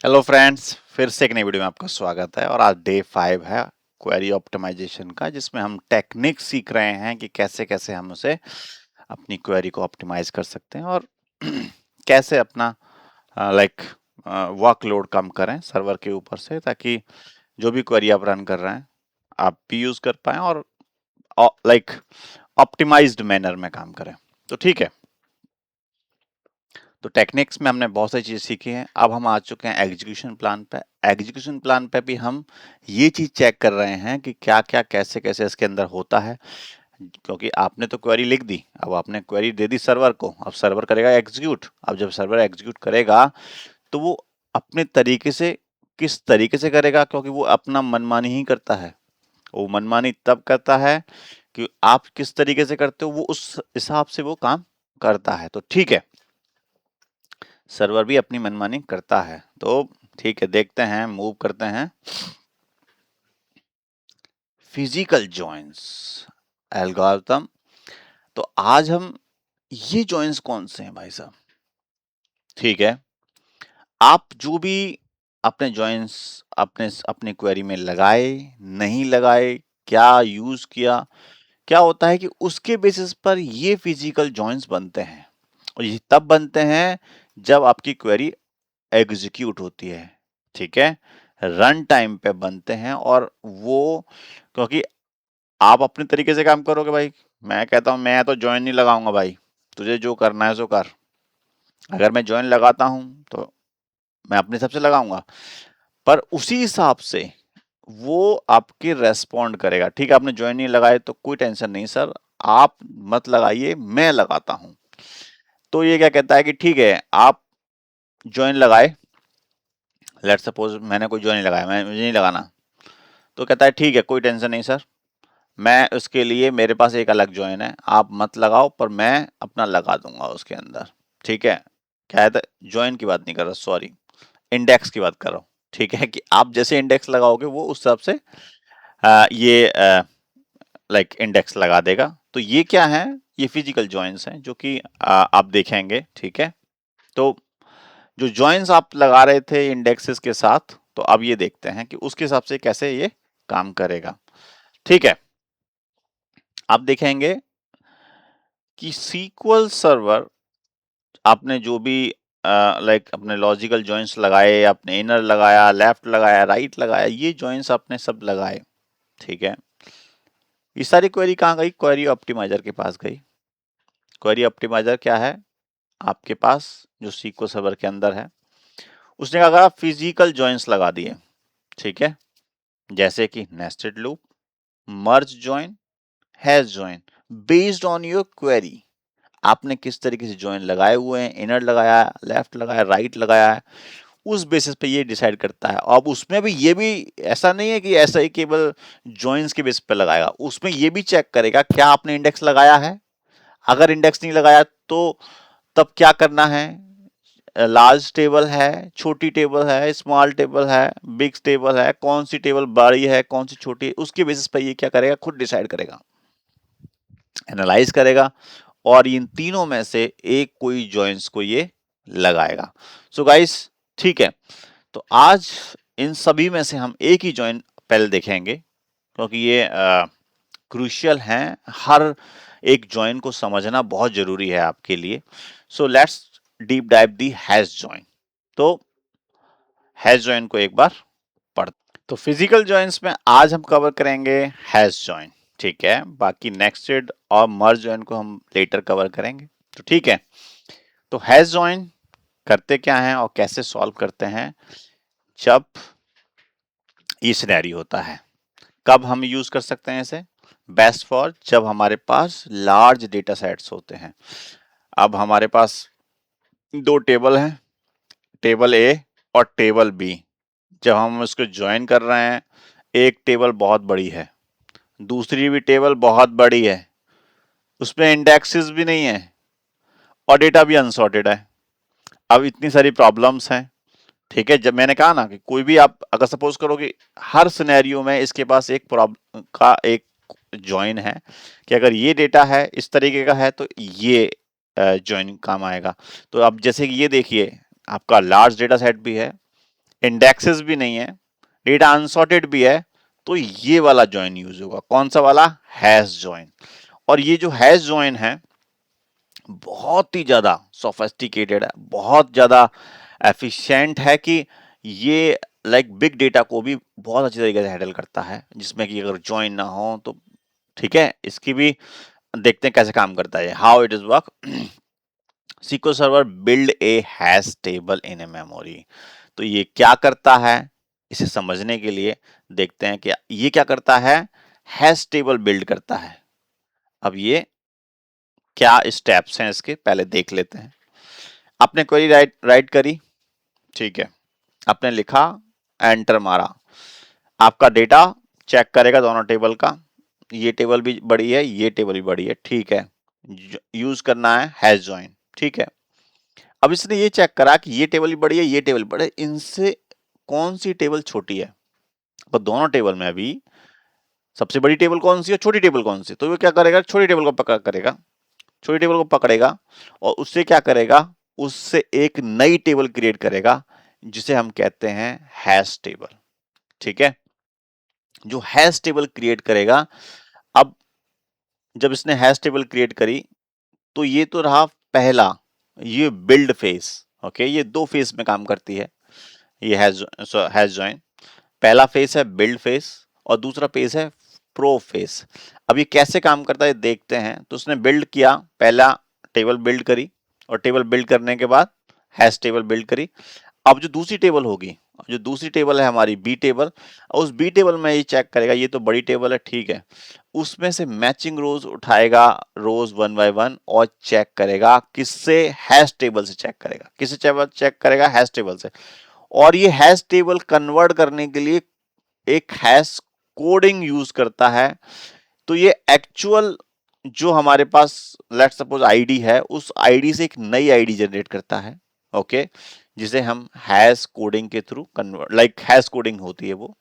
Hello friends, फिर से एक नई वीडियो में आपका स्वागत है। और आज डे 5 है क्वेरी ऑप्टिमाइजेशन का, जिसमें हम टेक्निक सीख रहे हैं कि कैसे कैसे हम उसे अपनी क्वेरी को ऑप्टिमाइज कर सकते हैं और कैसे अपना लाइक वर्कलोड कम करें सर्वर के ऊपर से, ताकि जो भी क्वेरी आप रन कर रहे हैं आप भी यूज कर पाएं और लाइक ऑप्टिमाइज्ड मैनर में काम करें। तो ठीक है, तो टेक्निक्स में हमने बहुत सारी चीज़ सीखी हैं। अब हम आ चुके हैं एग्जीक्यूशन प्लान पे। एग्जीक्यूशन प्लान पे भी हम ये चीज़ चेक कर रहे हैं कि क्या क्या कैसे कैसे इसके अंदर होता है, क्योंकि आपने तो क्वेरी लिख दी, अब आपने क्वेरी दे दी सर्वर को, अब सर्वर करेगा एग्जीक्यूट। अब जब सर्वर एग्जीक्यूट करेगा तो वो अपने तरीके से, किस तरीके से करेगा, क्योंकि वो अपना मनमानी ही करता है। वो मनमानी तब करता है कि आप किस तरीके से करते हो, वो उस हिसाब से वो काम करता है। तो ठीक है, सर्वर भी अपनी मनमानी करता है। तो ठीक है, देखते हैं, मूव करते हैं। Physical joins algorithm. तो आज हम ये जॉइंस कौन से हैं भाई साहब? ठीक है, आप जो भी अपने जॉइंस अपने अपने क्वेरी में लगाए, नहीं लगाए, क्या यूज किया, क्या होता है कि उसके बेसिस पर ये फिजिकल जॉइंस बनते हैं। और ये तब बनते हैं जब आपकी क्वेरी एग्जीक्यूट होती है। ठीक है, रन टाइम पे बनते हैं। और वो, क्योंकि आप अपने तरीके से काम करोगे भाई, मैं कहता हूं मैं तो ज्वाइन नहीं लगाऊंगा भाई, तुझे जो करना है सो कर। अगर मैं ज्वाइन लगाता हूं तो मैं अपने हिसाब से लगाऊंगा, पर उसी हिसाब से वो आपके रेस्पॉन्ड करेगा। ठीक है, आपने ज्वाइन नहीं लगाए तो कोई टेंशन नहीं सर, आप मत लगाइए, मैं लगाता हूं। तो ये क्या कहता है कि ठीक है, आप ज्वाइन लगाए, लेट सपोज मैंने कोई ज्वाइन नहीं लगाया, मैं मुझे नहीं लगाना, तो कहता है ठीक है कोई टेंशन नहीं सर, मैं उसके लिए मेरे पास एक अलग ज्वाइन है, आप मत लगाओ, पर मैं अपना लगा दूंगा उसके अंदर। ठीक है, क्या है, ज्वाइन की बात नहीं कर रहा, सॉरी, इंडेक्स की बात कर रहा हूँ। ठीक है, कि आप जैसे इंडेक्स लगाओगे वो उस हिसाब से ये लाइक इंडेक्स लगा देगा। तो ये क्या है, ये फिजिकल ज्वाइंस हैं जो कि आप देखेंगे। ठीक है, तो जो ज्वाइंस आप लगा रहे थे इंडेक्सेस के साथ, तो अब ये देखते हैं कि उसके हिसाब से कैसे ये काम करेगा। ठीक है, आप देखेंगे कि सीक्वल सर्वर, आपने जो भी लाइक अपने लॉजिकल जॉइंट्स लगाए, आपने इनर लगाया, लेफ्ट लगाया, राइट लगाया, ये जॉइंट्स आपने सब लगाए। ठीक है, ये सारी क्वेरी कहाँ गई? क्वेरी ऑप्टिमाइजर के पास गई। क्वेरी ऑप्टिमाइजर क्या है? आपके पास जो सीक्वल सर्वर के अंदर है, उसने कहा फिजिकल जॉइंट्स लगा दिए। ठीक है, जैसे कि nested loop, merge join, hash join, based on your query. आपने किस तरीके से जॉइन लगाए हुए हैं, इनर लगाया, लेफ्ट लगाया, राइट लगाया है, उस बेसिस पे ये डिसाइड करता है। अब उसमें भी ये भी ऐसा नहीं है कि ऐसा ही केवल जॉइंस के बेस पे लगाएगा, उसमें ये भी चेक करेगा क्या आपने इंडेक्स लगाया है। अगर इंडेक्स नहीं लगाया तो तब क्या करना है, लार्ज टेबल है, छोटी टेबल है, स्मॉल टेबल है, बिग टेबल है, कौन सी टेबल बड़ी है, कौन सी छोटी है, उसके बेसिस पे ये क्या करेगा, खुद डिसाइड करेगा, एनालाइज करेगा, और इन तीनों में से एक कोई जॉइंट्स को ये लगाएगा। सो गाइस, ठीक है, तो आज इन सभी में से हम एक ही जॉइंट पहले देखेंगे, क्योंकि ये क्रूशियल हैं। हर एक जॉइंट को समझना बहुत जरूरी है आपके लिए। So let's deep dive the hash joint. तो हैश जॉइंट को एक बार पढ़, तो फिजिकल जॉइंट्स में आज हम कवर करेंगे हैश जॉइंट। ठीक है, बाकी नेक्स्टेड और मर्ज जॉइंट को हम लेटर कवर करेंगे। तो ठीक है, तो हैश जॉइंट करते क्या हैं और कैसे सॉल्व करते हैं? जब ये सिनेरियो होता है, कब हम यूज कर सकते हैं इसे? बेस्ट फॉर जब हमारे पास लार्ज डेटा सेट्स होते हैं। अब हमारे पास दो टेबल हैं, टेबल ए और टेबल बी। जब हम उसको ज्वाइन कर रहे हैं, एक टेबल बहुत बड़ी है, दूसरी भी टेबल बहुत बड़ी है, उसमें इंडेक्सेस भी नहीं है और डेटा भी अनसॉर्टेड है। अब इतनी सारी प्रॉब्लम्स हैं। ठीक है, जब मैंने कहा ना कि कोई भी आप अगर सपोज करो कि हर सिनेरियो में इसके पास एक प्रॉब्लम का एक जॉइन है, कि अगर ये डेटा है इस तरीके का है तो ये जॉइन काम आएगा। तो अब जैसे कि ये देखिए, आपका लार्ज डेटा सेट भी है, इंडेक्सेस भी नहीं है, डेटा अनसॉर्टेड भी है, तो ये वाला ज्वाइन यूज होगा। कौन सा वाला? Hash join. और ये जो हैश ज्वाइन है बहुत ही ज्यादा सोफिस्टिकेटेड है, बहुत ज्यादा एफिशिएंट है कि ये लाइक बिग डेटा को भी बहुत अच्छी तरीके से हैंडल करता है, जिसमें कि अगर ज्वाइन ना हो तो ठीक है। इसकी भी देखते हैं कैसे काम करता है, how it is work. SQL server build a hash table in a memory. तो ये क्या करता है, इसे समझने के लिए देखते हैं कि ये क्या करता है। हैश टेबल बिल्ड करता है। अब ये क्या स्टेप्स हैं इसके, पहले देख लेते हैं। आपने क्वेरी राइट करी, ठीक है, आपने लिखा, एंटर मारा, आपका डेटा चेक करेगा दोनों टेबल का, ये टेबल भी बड़ी है, ये टेबल भी बड़ी है, ठीक है। यूज करना है हैश ज्वाइन, ठीक है। अब इसने ये चेक करा कि ये टेबल भी बड़ी है, ये टेबल बड़ी है, इनसे कौन सी टेबल छोटी है। तो दोनों टेबल में अभी सबसे बड़ी टेबल कौन सी है, छोटी टेबल कौन सी, तो वो क्या करेगा, छोटी टेबल को पकड़ करेगा, छोटी टेबल को पकड़ेगा और उससे क्या करेगा, उससे एक नई टेबल क्रिएट करेगा जिसे हम कहते हैं हैश टेबल, ठीक है। जो हैश टेबल क्रिएट करेगा, अब जब इसने हैश टेबल क्रिएट करी तो ये तो रहा पहला, ये बिल्ड फेस, ओके, ये दो फेस में काम करती है ये हैश ज्वाइन। पहला फेस है बिल्ड फेस और दूसरा फेस है प्रो फेस। अब ये कैसे काम करता है देखते हैं। तो उसने बिल्ड किया, पहला टेबल बिल्ड करी और टेबल बिल्ड करने के बाद हैश टेबल बिल्ड करी। अब जो दूसरी टेबल होगी, जो दूसरी टेबल है हमारी बी टेबल, और उस बी टेबल में ये चेक करेगा, ये तो बड़ी टेबल है, ठीक है, उसमें से मैचिंग रोज उठाएगा, रोज वन बाय वन, और चेक करेगा किससे, हैश टेबल से चेक करेगा, किससे चेक करेगा, हैश टेबल से। और ये हैश टेबल कन्वर्ट करने के लिए एक हैश कोडिंग यूज करता है। तो ये एक्चुअल जो हमारे पास लेट सपोज आईडी है, उस आईडी से एक नई आईडी जनरेट करता है, ओके, जिसे हम हैश कोडिंग के through convert, like hash coding होती है वो,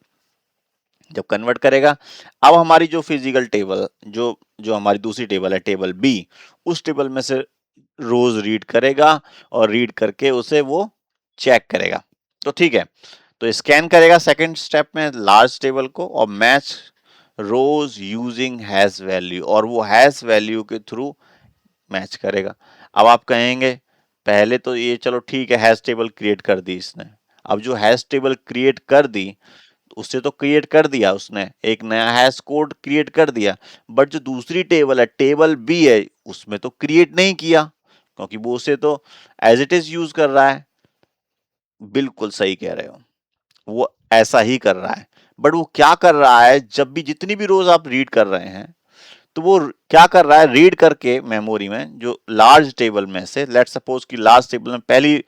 जब कन्वर्ट करेगा। अब हमारी जो फिजिकल टेबल, जो जो हमारी दूसरी टेबल है, टेबल बी, उस टेबल में से रोज रीड करेगा और रीड करके उसे वो चेक करेगा। तो ठीक है, तो स्कैन करेगा सेकंड स्टेप में लार्ज टेबल को और मैच रोज यूजिंग हैश वैल्यू, और वो हैश वैल्यू के थ्रू मैच करेगा। अब आप कहेंगे पहले तो ये चलो ठीक है, हैश टेबल क्रिएट कर दी इसने। अब जो हैश टेबल क्रिएट कर दी, उससे तो क्रिएट कर दिया उसने, एक नया हैश कोड क्रिएट कर दिया, बट जो दूसरी टेबल है, टेबल बी है, उसमें तो क्रिएट नहीं किया, क्योंकि वो उसे तो एज इट इज यूज कर रहा है। बिल्कुल सही कह रहे हो, वो ऐसा ही कर रहा है। बट वो क्या कर रहा है, जब भी जितनी भी रोज आप रीड कर रहे हैं, तो वो क्या कर रहा है, रीड करके मेमोरी में जो लार्ज टेबल में से, लेट सपोज कि लार्ज टेबल में पहली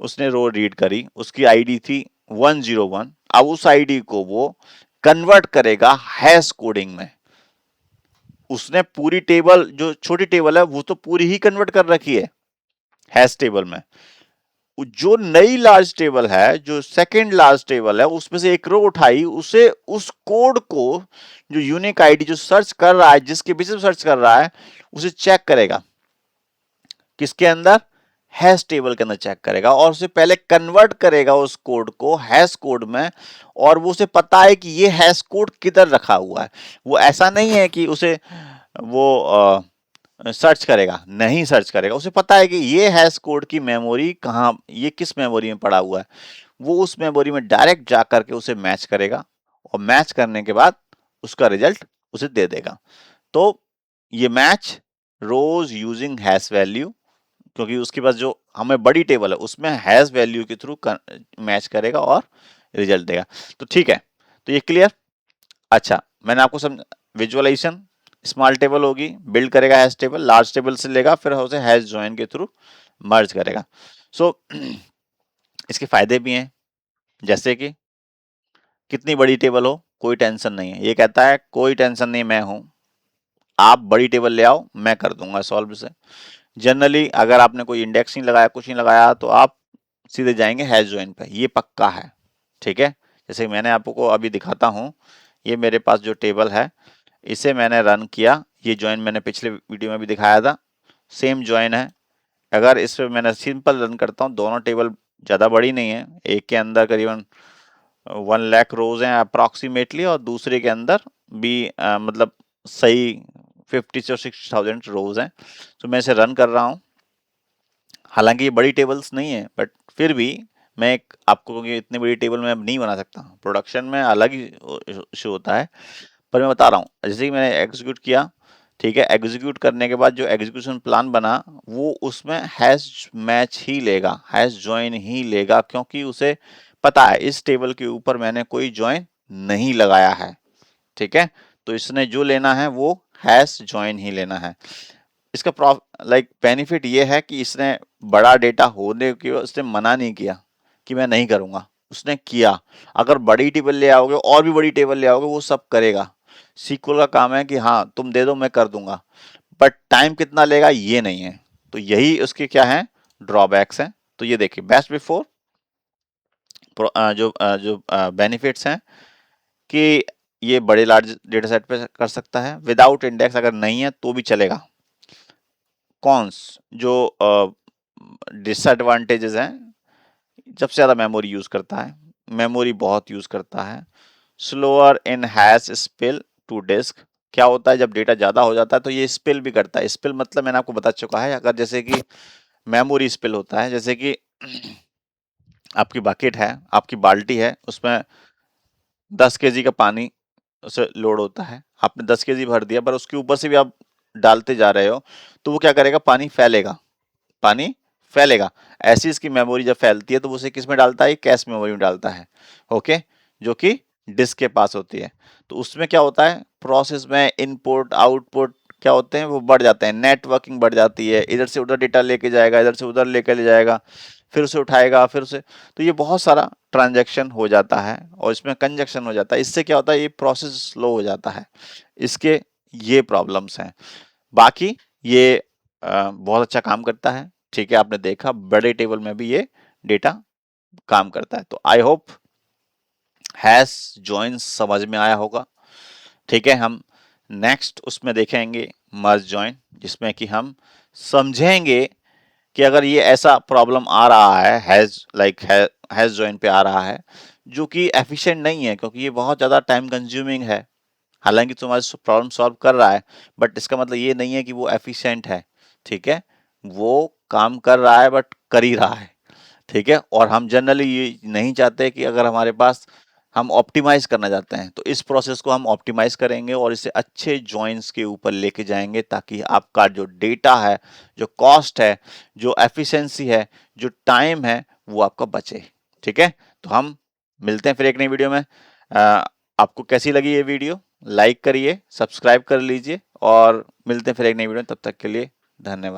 उसने रो रीड करी, उसकी आईडी थी 101। अब उस आईडी को वो कन्वर्ट करेगा हैश कोडिंग में। उसने पूरी टेबल, जो छोटी टेबल है, वो तो पूरी ही कन्वर्ट कर रखी है हैश टेबल में। जो नई लार्ज टेबल है, जो सेकंड लार्ज टेबल है, उसमें से एक रो उठाई, उसे उस कोड को, जो यूनिक आईडी जो सर्च कर रहा है, जिसके बेसिस सर्च कर रहा है, उसे चेक करेगा किसके अंदर, हैश टेबल के अंदर चेक करेगा, और उसे पहले कन्वर्ट करेगा उस कोड को हैश कोड में। और वो उसे पता है कि ये हैश कोड किधर रखा हुआ है। वो ऐसा नहीं है कि उसे वो सर्च करेगा, नहीं सर्च करेगा, उसे पता है कि ये हैश कोड की मेमोरी कहाँ, ये किस मेमोरी में पड़ा हुआ है। वो उस मेमोरी में डायरेक्ट जा करके उसे मैच करेगा, और मैच करने के बाद उसका रिजल्ट उसे दे देगा। तो ये मैच रोज यूजिंग हैश वैल्यू, क्योंकि उसके पास जो हमें बड़ी टेबल है उसमें हैश वैल्यू के थ्रू मैच करेगा और रिजल्ट देगा। तो ठीक है, तो ये क्लियर। अच्छा, मैंने आपको समझ, विजुअलाइजेशन, स्मॉल टेबल होगी, बिल्ड करेगा हैश टेबल, लार्ज टेबल से लेगा, फिर उसे हैश ज्वाइन के थ्रू मर्ज करेगा। सो इसके फायदे भी हैं, जैसे कि कितनी बड़ी टेबल हो कोई टेंशन नहीं है, ये कहता है कोई टेंशन नहीं, मैं हूं, आप बड़ी टेबल ले आओ, मैं कर दूंगा सॉल्व से। जनरली अगर आपने कोई इंडेक्स नहीं लगाया, कुछ नहीं लगाया, तो आप सीधे जाएंगे हैश ज्वाइन पे, ये पक्का है, ठीक है। जैसे मैंने आपको अभी दिखाता हूँ, ये मेरे पास जो टेबल है, इसे मैंने रन किया, ये ज्वाइन मैंने पिछले वीडियो में भी दिखाया था, सेम ज्वाइन है। अगर इस पे मैंने सिंपल रन करता हूँ, दोनों टेबल ज़्यादा बड़ी नहीं है, एक के अंदर करीबन 1 लाख रोज हैं अप्रॉक्सीमेटली, और दूसरे के अंदर भी मतलब सही 50 से 60,000 रोज हैं। तो मैं इसे रन कर रहा हूँ। हालांकि ये बड़ी टेबल्स नहीं है, बट फिर भी मैं एक आपको ये इतनी बड़ी टेबल में अब नहीं बना सकता, प्रोडक्शन में अलग ही इशू होता है। पर मैं बता रहा हूँ, जैसे कि मैंने एग्जीक्यूट किया, ठीक है, एग्जीक्यूट करने के बाद जो एग्जीक्यूशन प्लान बना वो उसमें हैश मैच ही लेगा, हैश ज्वाइन ही लेगा, क्योंकि उसे पता है इस टेबल के ऊपर मैंने कोई ज्वाइन नहीं लगाया है। ठीक है, तो इसने जो लेना है वो हैश ज्वाइन ही लेना है। इसका बेनिफिट ये है कि इसने बड़ा डेटा होने की उसने मना नहीं किया कि मैं नहीं करूंगा, उसने किया। अगर बड़ी टेबल ले आओगे और भी बड़ी टेबल ले आओगे वो सब करेगा। सीक्वल का काम है कि हाँ तुम दे दो मैं कर दूंगा, बट टाइम कितना लेगा ये नहीं है। तो यही उसके क्या है, ड्रॉबैक्स हैं। तो ये देखिए बेस्ट बिफोर जो बेनिफिट्स हैं कि ये बड़े लार्ज डेटा सेट पे कर सकता है, विदाउट इंडेक्स अगर नहीं है तो भी चलेगा। कॉन्स जो डिसएडवांटेजेस हैं, सबसे ज़्यादा मेमोरी यूज़ करता है, मेमोरी बहुत यूज़ करता है। Slower in hash spill to disk, क्या होता है जब डेटा ज़्यादा हो जाता है तो ये स्पिल भी करता है। स्पिल मतलब मैंने आपको बता चुका है, अगर जैसे कि मेमोरी स्पिल होता है, जैसे कि आपकी बकेट है, आपकी बाल्टी है, उसमें 10 केजी का पानी उसे लोड होता है, आपने 10 केजी भर दिया, पर उसके ऊपर से भी आप डालते जा रहे हो, तो वो क्या करेगा, पानी फैलेगा, पानी फैलेगा। ऐसी इसकी मेमोरी जब फैलती है तो वो उसे किस में डालता है, कैश मेमोरी में डालता है। ओके, जो कि डिस्क के पास होती है। तो उसमें क्या होता है, प्रोसेस में इनपुट आउटपुट क्या होते हैं, वो बढ़ जाते हैं, नेटवर्किंग बढ़ जाती है, इधर से उधर डेटा लेके जाएगा, इधर से उधर लेके ले जाएगा, फिर उसे उठाएगा, फिर उसे, तो ये बहुत सारा ट्रांजैक्शन हो जाता है और इसमें कंजक्शन हो जाता है। इससे क्या होता है, ये प्रोसेस स्लो हो जाता है। इसके ये प्रॉब्लम्स हैं। बाकी ये बहुत अच्छा काम करता है। ठीक है, आपने देखा बड़े टेबल में भी ये डेटा काम करता है। तो आई होप हैश जॉइन समझ में आया होगा। ठीक है, हम नेक्स्ट उसमें देखेंगे मर्ज जॉइन, जिसमें कि हम समझेंगे कि अगर ये ऐसा प्रॉब्लम आ रहा है, हैश जॉइन पे आ रहा है जो कि एफिशिएंट नहीं है, क्योंकि ये बहुत ज़्यादा टाइम कंज्यूमिंग है। हालांकि तुम्हारी प्रॉब्लम सॉल्व कर रहा है, बट इसका मतलब ये नहीं है कि वो एफिशिएंट है। ठीक है, वो काम कर रहा है बट कर ही रहा है। ठीक है, और हम जनरली ये नहीं चाहते कि अगर हमारे पास, हम ऑप्टिमाइज करना चाहते हैं तो इस प्रोसेस को हम ऑप्टिमाइज करेंगे और इसे अच्छे जॉइंस के ऊपर लेके जाएंगे, ताकि आपका जो डेटा है, जो कॉस्ट है, जो एफिशिएंसी है, जो टाइम है, वो आपका बचे। ठीक है, तो हम मिलते हैं फिर एक नई वीडियो में। आपको कैसी लगी ये वीडियो, लाइक करिए, सब्सक्राइब कर लीजिए, और मिलते हैं फिर एक नई वीडियो में। तब तक के लिए धन्यवाद।